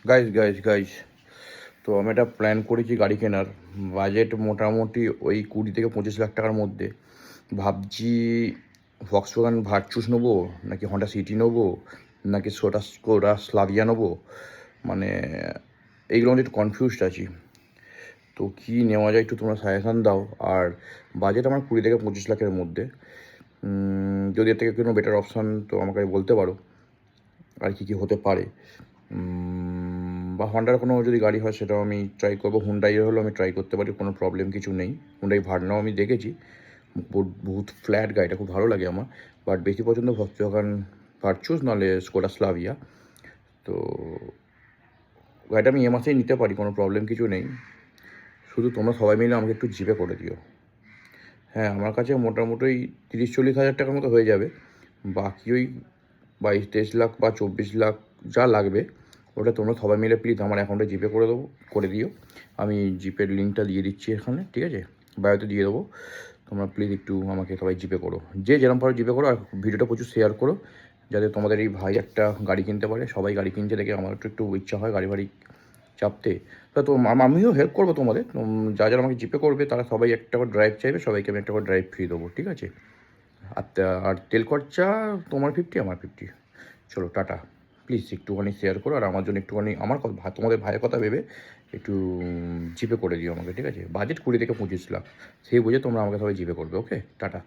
Guys তো আমি একটা প্ল্যান করেছি গাড়ি কেনার। বাজেট মোটামুটি ওই 20 থেকে 25 লাখ টাকার মধ্যে। ভাবছি ভক্সওয়াগন ভার্চুস নেবো, নাকি হন্ডা সিটি নেবো, নাকি স্কোডা স্লাভিয়া নেবো। মানে এইগুলো আমি একটু কনফিউজড আছি। তো কী নেওয়া যায় একটু তোমরা সাজেশান দাও। আর বাজেট আমার 20 থেকে 25 লাখের মধ্যে। যদি এর থেকে কোনো বেটার অপশান তো আমাকে বলতে পারো, আর কী কী হতে পারে। বা হন্ডার কোনো যদি গাড়ি হয় সেটাও আমি ট্রাই করবো। হুন্ডাইয়ের হলেও আমি ট্রাই করতে পারি, কোনো প্রবলেম কিছু নেই। হুন্ডাই ভার্নাও আমি দেখেছি, বহুত ফ্ল্যাট গাড়িটা খুব ভালো লাগে আমার। বাট বেশি পছন্দ ভক্সওয়াগন ভার্চুস নাহলে স্কোডা স্লাভিয়া। তো গাড়িটা আমি এ মাসেই নিতে পারি, কোনো প্রবলেম কিছু নেই। শুধু তোমরা সবাই মিলে আমাকে একটু জিপে করে দিও। হ্যাঁ, আমার কাছে মোটামুটি 30-40 হাজার টাকার মতো হয়ে যাবে। বাকি ওই 22-23 লাখ বা 24 লাখ যা লাগবে ওটা তোমরা সবাই মিলে প্লিজ আমার অ্যাকাউন্টে জিপে করে দিও। আমি জিপের লিঙ্কটা দিয়ে দিচ্ছি এখানে, ঠিক আছে? বায়োতে দিয়ে দেবো। তোমরা প্লিজ একটু আমাকে সবাই জিপে করো, যে যেরকম পারো জিপে করো। আর ভিডিওটা প্রচুর শেয়ার করো, যাতে তোমাদের এই ভাই একটা গাড়ি কিনতে পারে। সবাই গাড়ি কিনতে দেখে আমার একটু ইচ্ছা হয় গাড়ি ফাড়ি চাপতে। তো আমিও হেল্প করবো তোমাদের। যারা আমাকে জিপে করবে তারা সবাই একটা করে ড্রাইভ চাইবে, সবাইকে আমি একটা করে ড্রাইভ ফ্রি দেবো, ঠিক আছে? আর তেল খরচা তোমার 50, আমার 50। চলো টাটা। প্লিজ একটুখানি শেয়ার করো, আর আমার জন্য একটুখানি তোমাদের ভাইয়ের কথা ভেবে একটু জিপে করে দিও আমাকে, ঠিক আছে? বাজেট 20 থেকে 25 লাখ, সেই বুঝে তোমরা আমাকে সবাই জিপে করবে। ওকে, টাটা।